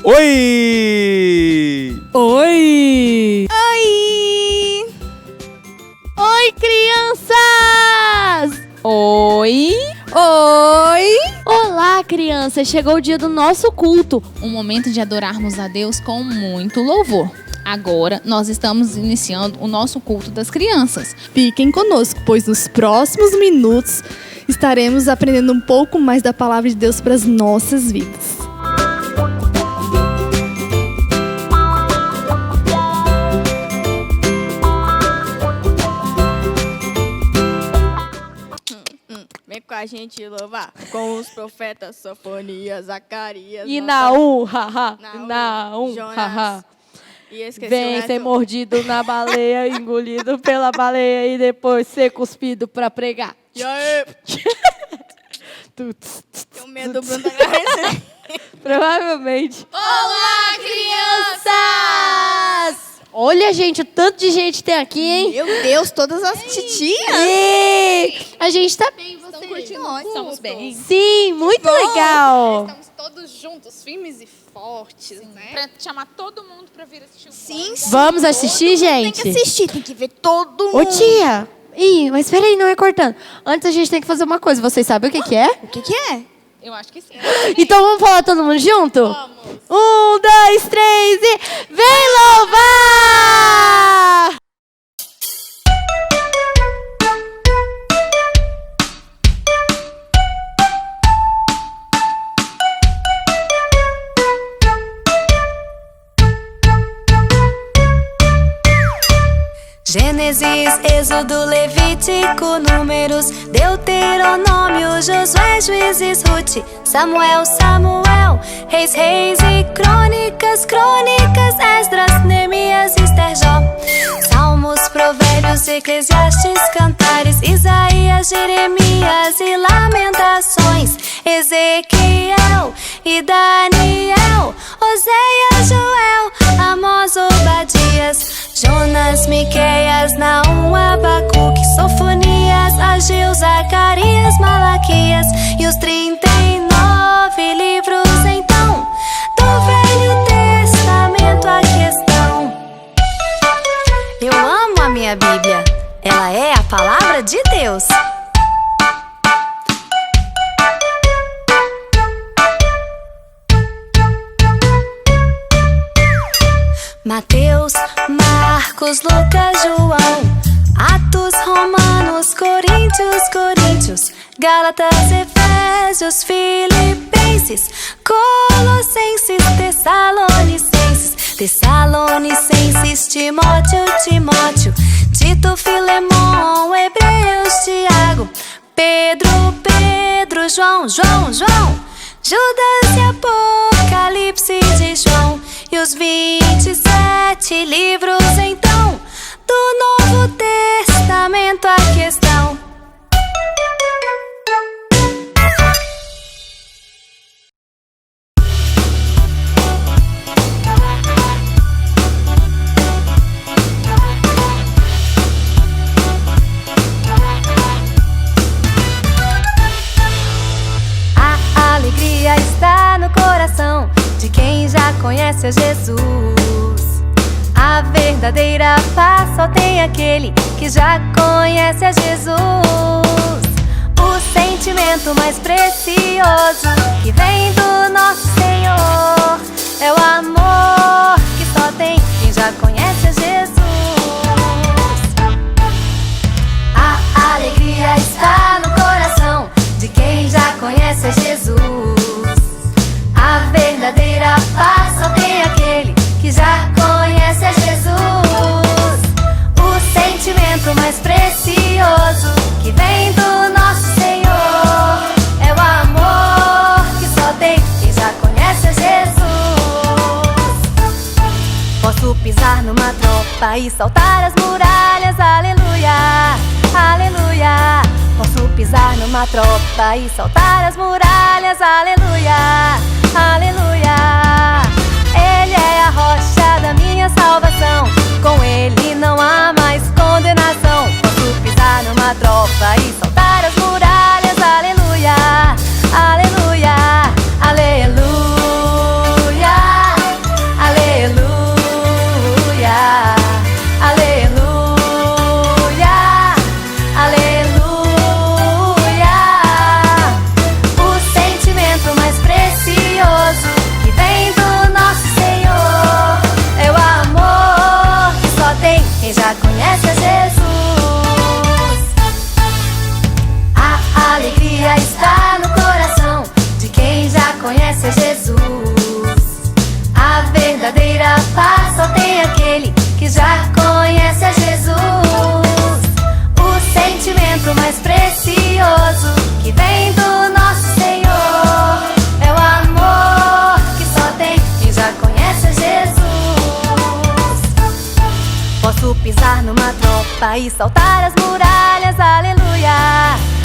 Oi! Oi! Oi! Oi, crianças! Oi! Oi! Olá, crianças! Chegou o dia do nosso culto. Um momento de adorarmos a Deus com muito louvor. Agora, nós estamos iniciando o nosso culto das crianças. Fiquem conosco, pois nos próximos minutos estaremos aprendendo um pouco mais da palavra de Deus para as nossas vidas. Vem com a gente louvar com os profetas Sofonias, Zacarias E Naum, haha. Naum, Naum, Jonas. haha. E esqueci o Vem resto. ser mordido na baleia, engolido pela baleia e depois ser cuspido pra pregar. E aí? Tu- Tenho medo do Bruno da Garreta. Provavelmente. Olá, crianças! Olha, gente, o tanto de gente tem aqui, hein? Meu Deus, todas as titias. E a gente tá bem, Estão vocês? curtindo o culto? Estamos bem. Sim, muito legal. Estamos todos juntos, firmes e fortes, né? Pra chamar todo mundo pra vir assistir o Sim, sim. Vamos assistir, Tem gente? que assistir, tem que ver todo mundo. Ô, tia. Ih, mas peraí, não é cortando. Antes a gente tem que fazer uma coisa. Vocês sabem o que que é? O que que é? Eu acho que sim. Então vamos falar todo mundo junto? Vamos. 1, 2, 3 e... Vem louvar! Gênesis, Êxodo, Levítico, Números, Deuteronômio, Josué, Juízes, Rute, Samuel, Samuel, Reis, Reis e Crônicas, Crônicas, Esdras, Neemias, Ester, Jó, Salmos, Provérbios, Eclesiastes, Cantares, Isaías, Jeremias e Lamentações, Ezequiel e Daniel, Oséias, Joel, Amós, Obadias, Jonas, Miqueias, Naum, Abacuque, Sofonias, Ageu, Zacarias, Malaquias e os 39 livros então do Velho Testamento aqui estão. Eu amo a minha Bíblia, ela é a palavra de Deus. Mateus, Marcos, Lucas, João, Atos, Romanos, Coríntios, Coríntios, Gálatas, Efésios, Filipenses, Colossenses, Tessalonicenses, Tessalonicenses, Timóteo, Timóteo, Tito, Filemão, Hebreus, Tiago, Pedro, Pedro, João, João, João, Judas e Apocalipse de João e os 27 livros então do Novo Testamento aqui estão. A alegria está no coração de quem já conhece a Jesus. A verdadeira paz só tem aquele que já conhece a Jesus. O sentimento mais precioso que vem do nosso Senhor é o amor que só tem quem já conhece a Jesus. A alegria está no coração de quem já conhece a Jesus. A verdadeira paz só tem aquele que já conhece a Jesus. O sentimento mais precioso que vem do nosso Senhor é o amor que só tem quem já conhece a Jesus. Posso pisar numa tropa e saltar as muralhas, aleluia, aleluia. Posso pisar numa tropa e saltar as muralhas, aleluia, aleluia. Ele é a rocha da minha salvação, com ele não há mais condenação. Posso pisar numa tropa e saltar as muralhas, aleluia, aleluia, aleluia. pisar numa tropa e saltar as muralhas, aleluia,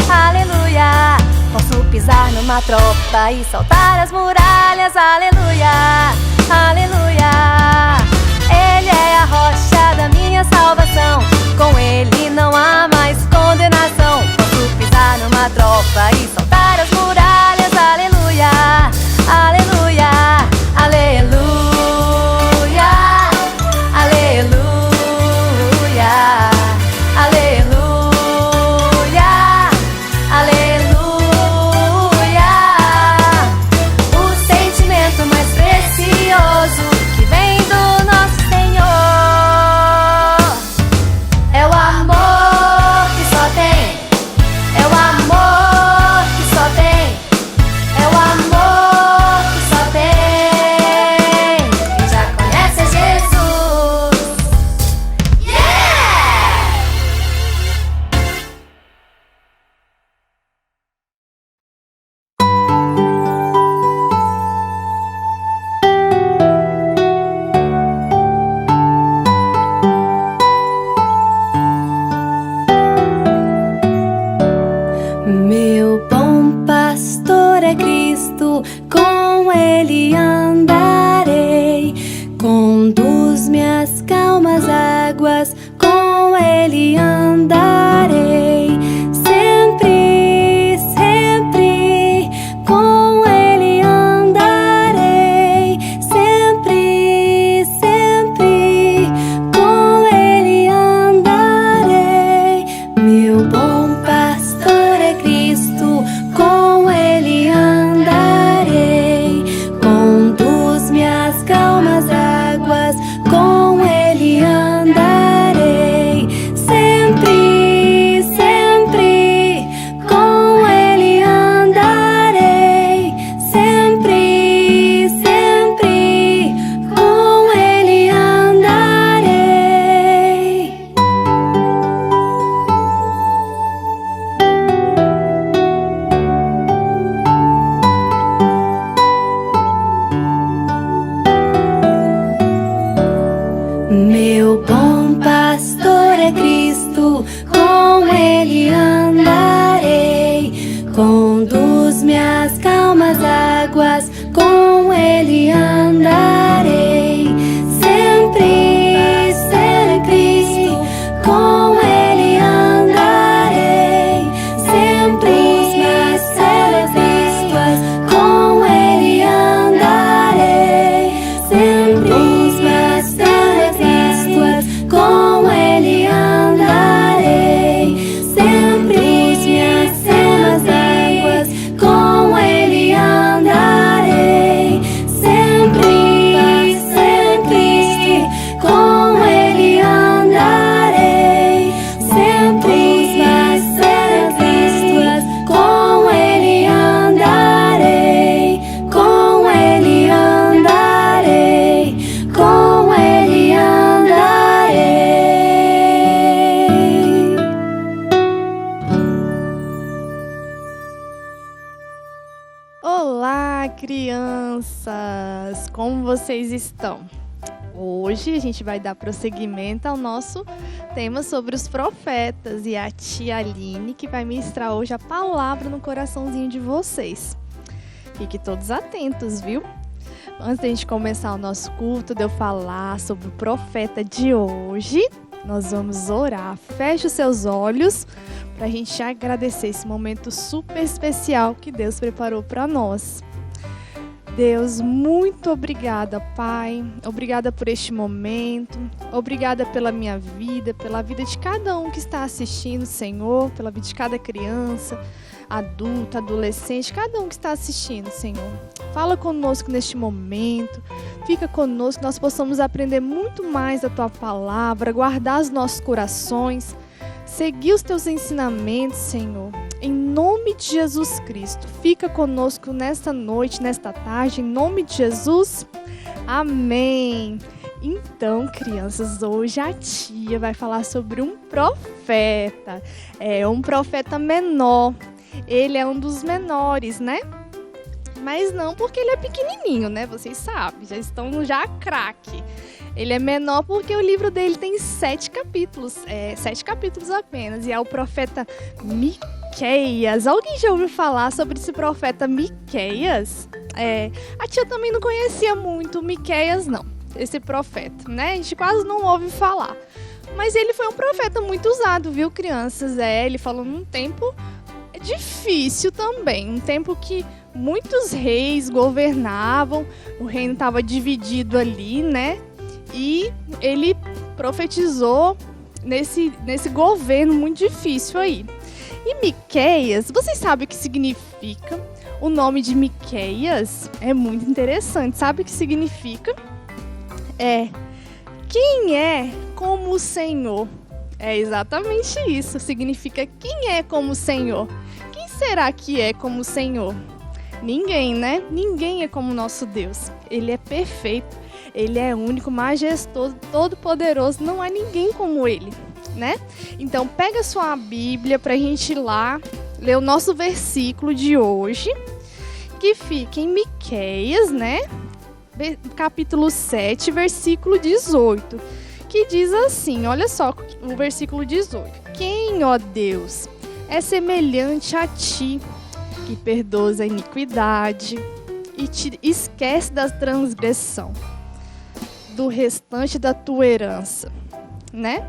aleluia. Posso pisar numa tropa e saltar as muralhas, aleluia, aleluia. Ele é a rocha da minha salvação, com ele não há mais condenação. Posso pisar numa tropa e saltar as muralhas, aleluia, aleluia, aleluia, aleluia, aleluia, aleluia. O sentimento mais precioso que vem do nosso Senhor é o amor que só tem, é o amor que só tem, é o amor que só tem. Quem já conhece é Jesus. Yeah! Meu bom pastor é Cristo, com ele andarei. Conduz-me às calmas águas, com ele andarei. Sempre, sempre, com ele andarei. Sempre, sempre, com ele andarei. Meu bom pastor é Cristo, com ele andarei. Conduz-me às calmas águas, com ele andarei. Sempre, sempre, com ele andarei. Sempre, sempre, com ele andarei. Meu bom pastor é Cristo, com ele andarei. Conduz-me às calmas águas, com ele andarei. Sempre, sempre, com ele andarei. Sempre, sempre, com ele andarei. Sempre, com ele andarei. Sempre minhas cenas águas, com ele andarei. Sempre, sempre, com ele andarei. Sempre minhas cenas, com ele andarei. Com ele andarei, com ele andarei. Olá, crianças! Como vocês estão? Hoje a gente vai dar prosseguimento ao nosso tema sobre os profetas e a tia Aline que vai ministrar hoje a palavra no coraçãozinho de vocês. Fiquem todos atentos, viu? Antes da gente começar o nosso culto, de eu falar sobre o profeta de hoje, nós vamos orar. Feche os seus olhos para a gente agradecer esse momento super especial que Deus preparou para nós. Deus, muito obrigada, Pai. Obrigada por este momento. Obrigada pela minha vida, pela vida de cada um que está assistindo, Senhor, pela vida de cada criança, adulto, adolescente, cada um que está assistindo, Senhor. Fala conosco neste momento. Fica conosco, que nós possamos aprender muito mais da Tua palavra, guardar os nossos corações, seguir os Teus ensinamentos, Senhor. Em nome de Jesus Cristo, fica conosco nesta noite, nesta tarde, em nome de Jesus. Amém. Então, crianças, hoje a tia vai falar sobre um profeta. É um profeta menor. Ele é um dos menores, né? Mas não porque ele é pequenininho, né? Vocês sabem, já estão craque. Ele é menor porque o livro dele tem 7 capítulos. 7 capítulos apenas. E é o profeta Miqueias. Alguém já ouviu falar sobre esse profeta Miqueias? A tia também não conhecia muito Miqueias, não. Esse profeta, né? A gente quase não ouve falar. Mas ele foi um profeta muito usado, viu, crianças? Ele falou num tempo difícil também. Um tempo que muitos reis governavam. O reino estava dividido ali, né? E ele profetizou nesse governo muito difícil aí. E Miqueias, vocês sabem o que significa? O nome de Miqueias é muito interessante. Sabe o que significa? Quem é como o Senhor? É exatamente isso. Significa quem é como o Senhor. Quem será que é como o Senhor? Ninguém, né? Ninguém é como o nosso Deus. Ele é perfeito. Ele é único, majestoso, todo-poderoso. Não há ninguém como ele, né? Então, pega a sua Bíblia pra gente ir lá ler o nosso versículo de hoje, que fica em Miqueias, né? Capítulo 7, versículo 18, que diz assim, olha só o versículo 18. Quem, ó Deus, é semelhante a ti, que perdoas a iniquidade e te esquece da transgressão do restante da tua herança, né?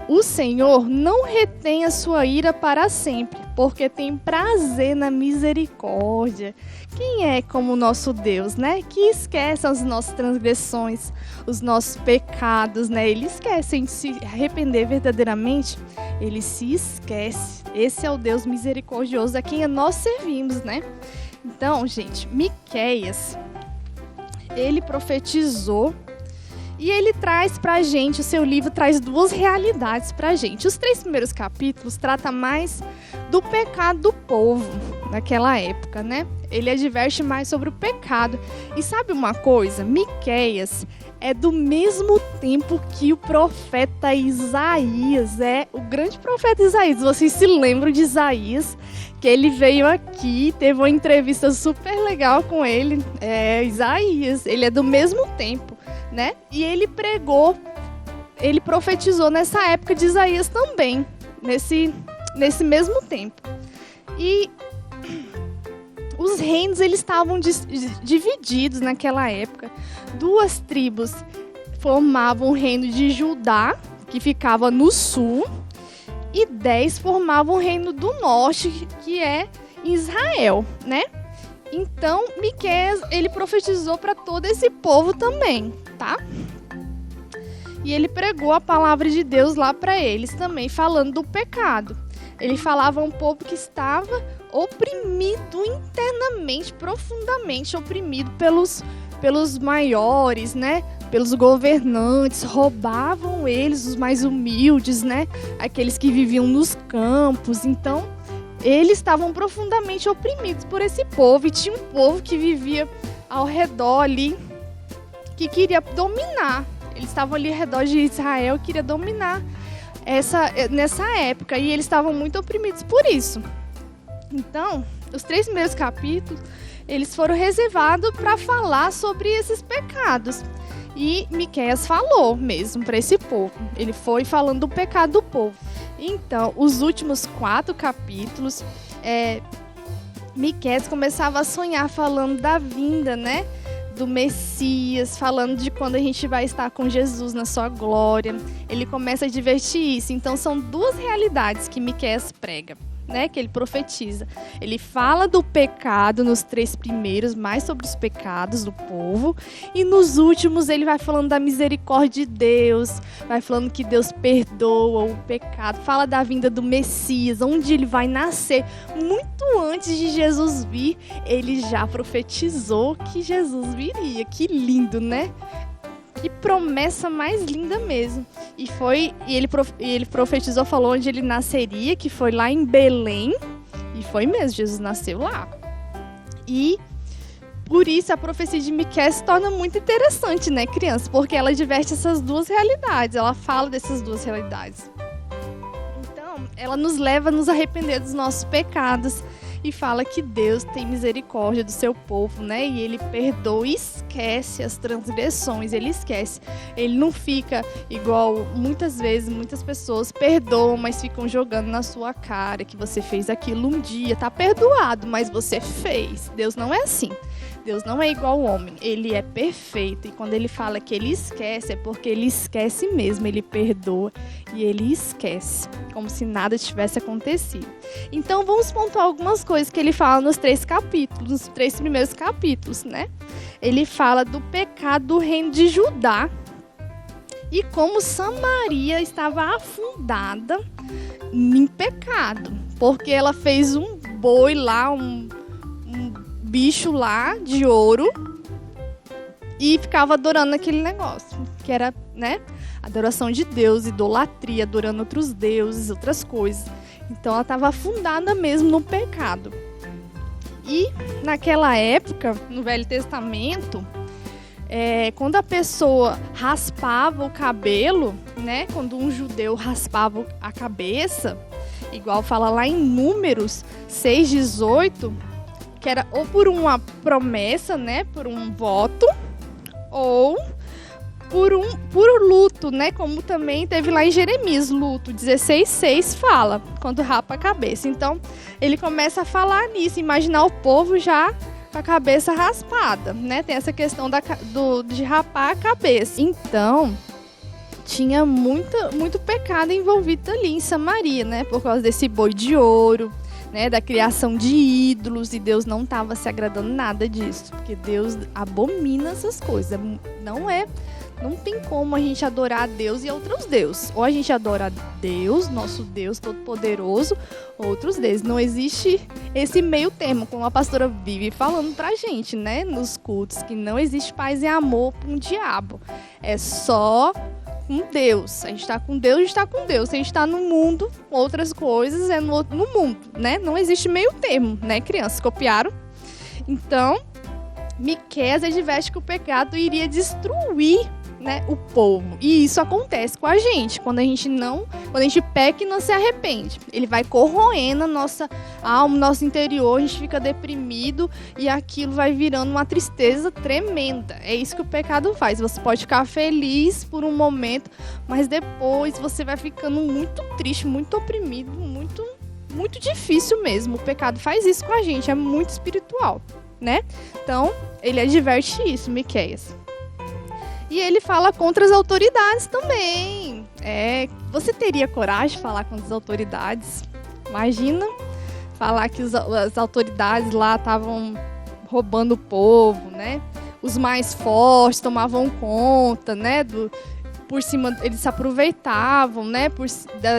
O Senhor não retém a sua ira para sempre, porque tem prazer na misericórdia. Quem é como o nosso Deus, né? Que esquece as nossas transgressões, os nossos pecados, né? Ele esquece de se arrepender verdadeiramente. Ele se esquece. Esse é o Deus misericordioso a quem nós servimos, né? Então, gente, Miqueias, ele profetizou. E ele traz pra gente, o seu livro traz 2 realidades pra gente. Os 3 primeiros capítulos tratam mais do pecado do povo naquela época, né? Ele adverte mais sobre o pecado. E sabe uma coisa? Miqueias é do mesmo tempo que o profeta Isaías, o grande profeta Isaías. Vocês se lembram de Isaías? Que ele veio aqui, teve uma entrevista super legal com ele. Isaías, ele é do mesmo tempo, né? E ele pregou, ele profetizou nessa época de Isaías também, nesse mesmo tempo. E os reinos, eles estavam divididos naquela época. 2 tribos formavam o reino de Judá, que ficava no sul, e 10 formavam o reino do norte, que é Israel, né? Então, Miqueias, ele profetizou para todo esse povo também, tá? E ele pregou a palavra de Deus lá para eles também, falando do pecado. Ele falava a um povo que estava oprimido internamente, profundamente oprimido pelos maiores, né? Pelos governantes, roubavam eles, os mais humildes, né? Aqueles que viviam nos campos. Então, eles estavam profundamente oprimidos por esse povo. E tinha um povo que vivia ao redor ali, que queria dominar. Eles estavam ali ao redor de Israel, queria dominar nessa época. E eles estavam muito oprimidos por isso. Então, os 3 primeiros capítulos, eles foram reservados para falar sobre esses pecados. E Miqueias falou mesmo para esse povo. Ele foi falando do pecado do povo. Então, os últimos 4 capítulos, Miqueias começava a sonhar falando da vinda, né? Do Messias, falando de quando a gente vai estar com Jesus na sua glória. Ele começa a advertir isso. Então, são 2 realidades que Miqueias prega, né, que ele profetiza. Ele fala do pecado nos 3 primeiros, mais sobre os pecados do povo, e nos últimos ele vai falando da misericórdia de Deus, vai falando que Deus perdoa o pecado, fala da vinda do Messias, onde ele vai nascer. Muito antes de Jesus vir, ele já profetizou que Jesus viria. Que lindo, né? Que promessa mais linda mesmo. E ele profetizou, falou onde ele nasceria, que foi lá em Belém. E foi mesmo, Jesus nasceu lá. E por isso a profecia de Miqueias se torna muito interessante, né, criança? Porque ela diverte essas 2 realidades, ela fala dessas 2 realidades. Então, ela nos leva a nos arrepender dos nossos pecados e fala que Deus tem misericórdia do seu povo, né? E ele perdoa e esquece as transgressões, ele esquece. Ele não fica igual muitas vezes, muitas pessoas perdoam, mas ficam jogando na sua cara que você fez aquilo um dia, tá perdoado, mas você fez. Deus não é assim. Deus não é igual ao homem, ele é perfeito. E quando ele fala que ele esquece, é porque ele esquece mesmo, ele perdoa e ele esquece, como se nada tivesse acontecido. Então vamos pontuar algumas coisas que ele fala nos 3 capítulos, nos 3 primeiros capítulos, né? Ele fala do pecado do reino de Judá e como Samaria estava afundada em pecado, porque ela fez um boi lá, um bicho lá de ouro e ficava adorando aquele negócio, que era, né, adoração de Deus, idolatria, adorando outros deuses, outras coisas. Então ela estava afundada mesmo no pecado. E naquela época, no Velho Testamento, quando a pessoa raspava o cabelo, né, quando um judeu raspava a cabeça, igual fala lá em Números 6:18, que era ou por uma promessa, né, por um voto, ou por luto, né, como também teve lá em Jeremias, luto 16:6 fala, quando rapa a cabeça. Então, ele começa a falar nisso, imaginar o povo já com a cabeça raspada, né, tem essa questão de rapar a cabeça. Então, tinha muito pecado envolvido ali em Samaria, né, por causa desse boi de ouro, né, da criação de ídolos, e Deus não estava se agradando nada disso, porque Deus abomina essas coisas. Não tem como a gente adorar a Deus e outros deuses. Ou a gente adora a Deus, nosso Deus Todo-Poderoso, ou outros deuses. Não existe esse meio termo, como a pastora vive falando pra gente, né, nos cultos, que não existe paz e amor para um diabo. É só com Deus. A gente está com Deus, a gente está com Deus. Se a gente está no mundo, outras coisas é no mundo, né? Não existe meio termo, né, crianças? Copiaram? Então, Miqueias adverte que o pecado iria destruir, né, o povo. E isso acontece com a gente. Quando a gente peca e não se arrepende, ele vai corroendo a nossa alma, nosso interior, a gente fica deprimido e aquilo vai virando uma tristeza tremenda. É isso que o pecado faz. Você pode ficar feliz por um momento, mas depois você vai ficando muito triste, muito oprimido, muito difícil mesmo. O pecado faz isso com a gente, é muito espiritual, né? Então, ele adverte isso, Miqueias. E ele fala contra as autoridades também. Você teria coragem de falar contra as autoridades? Imagina falar que as autoridades lá estavam roubando o povo, né? Os mais fortes tomavam conta, né? Por cima, eles se aproveitavam, né?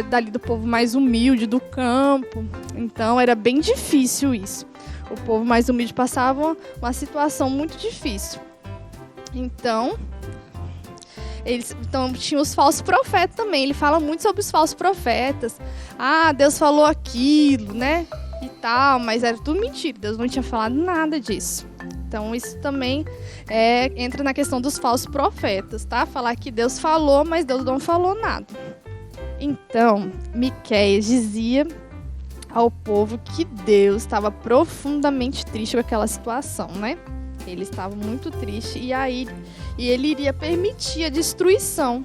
Dali do povo mais humilde, do campo. Então, era bem difícil isso. O povo mais humilde passava uma situação muito difícil. Então, tinha os falsos profetas também. Ele fala muito sobre os falsos profetas. Deus falou aquilo, né? E tal, mas era tudo mentira. Deus não tinha falado nada disso. Então, isso também entra na questão dos falsos profetas, tá? Falar que Deus falou, mas Deus não falou nada. Então, Miqueias dizia ao povo que Deus estava profundamente triste com aquela situação, né? Ele estava muito triste e ele iria permitir a destruição,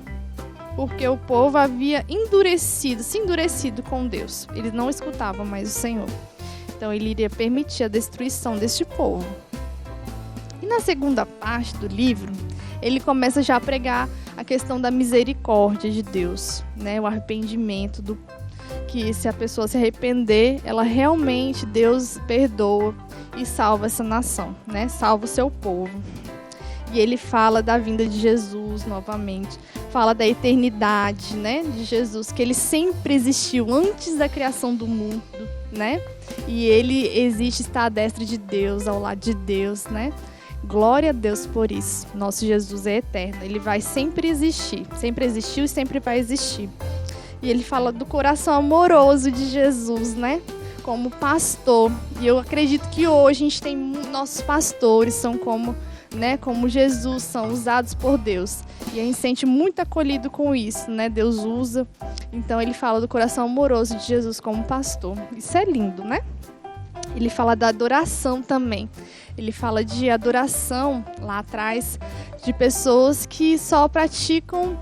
porque o povo havia se endurecido com Deus. Eles não escutavam mais o Senhor. Então ele iria permitir a destruição deste povo. E na segunda parte do livro, ele começa já a pregar a questão da misericórdia de Deus, né? O arrependimento, que se a pessoa se arrepender, ela realmente, Deus perdoa e salva essa nação, né? Salva o seu povo. E ele fala da vinda de Jesus novamente, fala da eternidade, né, de Jesus, que ele sempre existiu antes da criação do mundo, né? E ele existe, está à destra de Deus, ao lado de Deus, né? Glória a Deus por isso. Nosso Jesus é eterno, ele vai sempre existir, sempre existiu e sempre vai existir. E ele fala do coração amoroso de Jesus, né? Como pastor. E eu acredito que hoje a gente tem nossos pastores, são como Jesus, são usados por Deus. E a gente se sente muito acolhido com isso, né? Deus usa. Então ele fala do coração amoroso de Jesus como pastor. Isso é lindo, né? ele fala da adoração também. Ele fala de adoração lá atrás de pessoas que só praticam,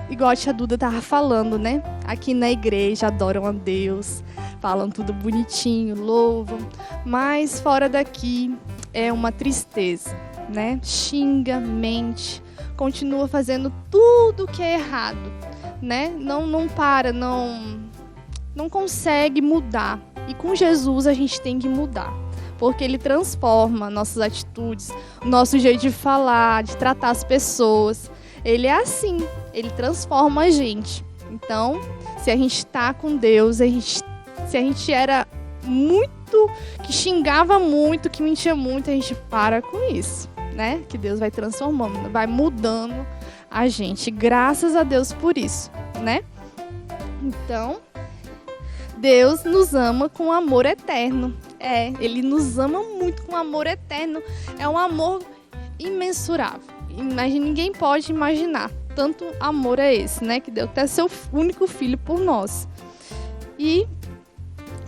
igual a tia Duda estava falando, né? Aqui na igreja adoram a Deus, falam tudo bonitinho, louvam, mas fora daqui é uma tristeza, né? Xinga, mente, continua fazendo tudo que é errado, né? Não para, não consegue mudar. E com Jesus a gente tem que mudar, porque Ele transforma nossas atitudes, nosso jeito de falar, de tratar as pessoas. Ele é assim, Ele transforma a gente. Então, se a gente está com Deus, se a gente era muito, que xingava muito, que mentia muito, a gente para com isso, né? Que Deus vai transformando, vai mudando a gente. Graças a Deus por isso, né? Então, Deus nos ama com amor eterno. Ele nos ama muito com amor eterno. É um amor imensurável. Ninguém pode imaginar. Tanto amor é esse, né? Que deu até seu único filho por nós. E,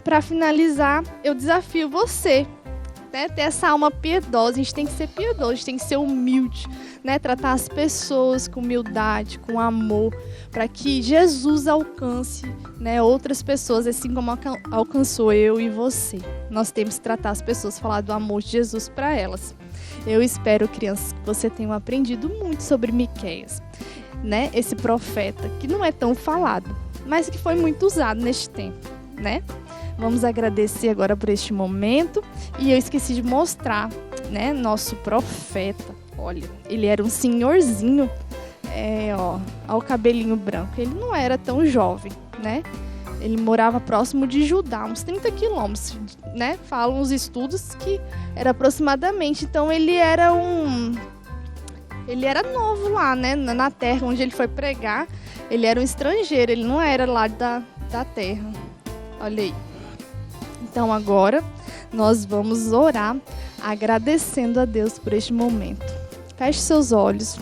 para finalizar, eu desafio você, né? Ter essa alma piedosa. A gente tem que ser piedoso, a gente tem que ser humilde, né? Tratar as pessoas com humildade, com amor, para que Jesus alcance, né, outras pessoas, assim como alcançou eu e você. Nós temos que tratar as pessoas, falar do amor de Jesus para elas. Eu espero, crianças, que você tenham aprendido muito sobre Miqueias, né? Esse profeta que não é tão falado, mas que foi muito usado neste tempo, né? Vamos agradecer agora por este momento. E eu esqueci de mostrar, né, nosso profeta. Olha, ele era um senhorzinho, ó o cabelinho branco. Ele não era tão jovem, né? Ele morava próximo de Judá, uns 30 quilômetros, né? Falam os estudos que era aproximadamente. Então ele era novo lá, né? Na terra onde ele foi pregar. Ele era um estrangeiro, ele não era lá da terra. Olha aí. Então agora nós vamos orar agradecendo a Deus por este momento. Feche seus olhos.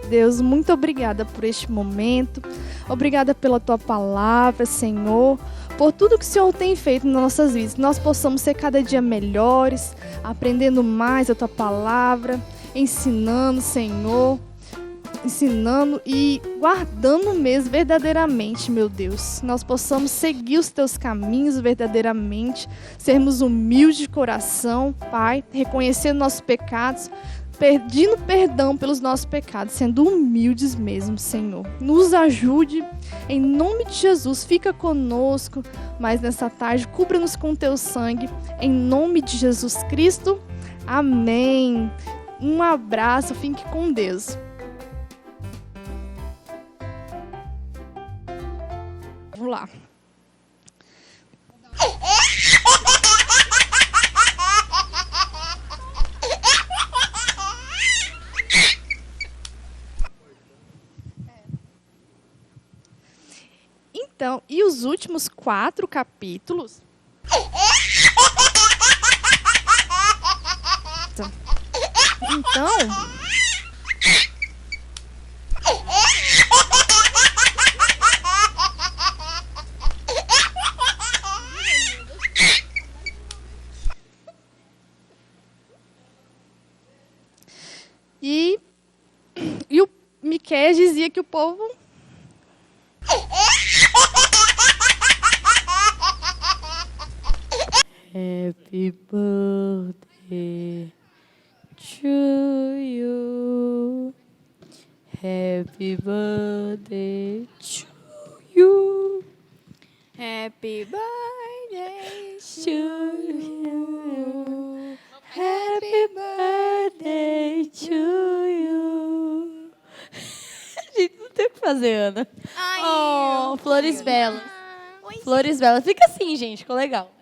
Deus, muito obrigada por este momento. Obrigada pela Tua palavra, Senhor. Por tudo que o Senhor tem feito nas nossas vidas. Que nós possamos ser cada dia melhores, aprendendo mais a Tua palavra, ensinando, Senhor. Ensinando e guardando mesmo verdadeiramente, meu Deus. Nós possamos seguir os Teus caminhos verdadeiramente. Sermos humildes de coração, Pai. Reconhecendo nossos pecados. Pedindo perdão pelos nossos pecados, sendo humildes mesmo, Senhor. Nos ajude, em nome de Jesus, fica conosco, mas nessa tarde, cubra-nos com Teu sangue, em nome de Jesus Cristo. Amém. Um abraço, fique com Deus. Vamos lá. Então, e os últimos 4 capítulos? Então, e o Miqueias dizia que o povo Happy birthday to you. Happy birthday to you. Happy birthday To you. Happy birthday to you. Gente, não tem o que fazer, Ana. Ai, Oh, flores belas. Flores belas. Fica assim, gente, ficou legal.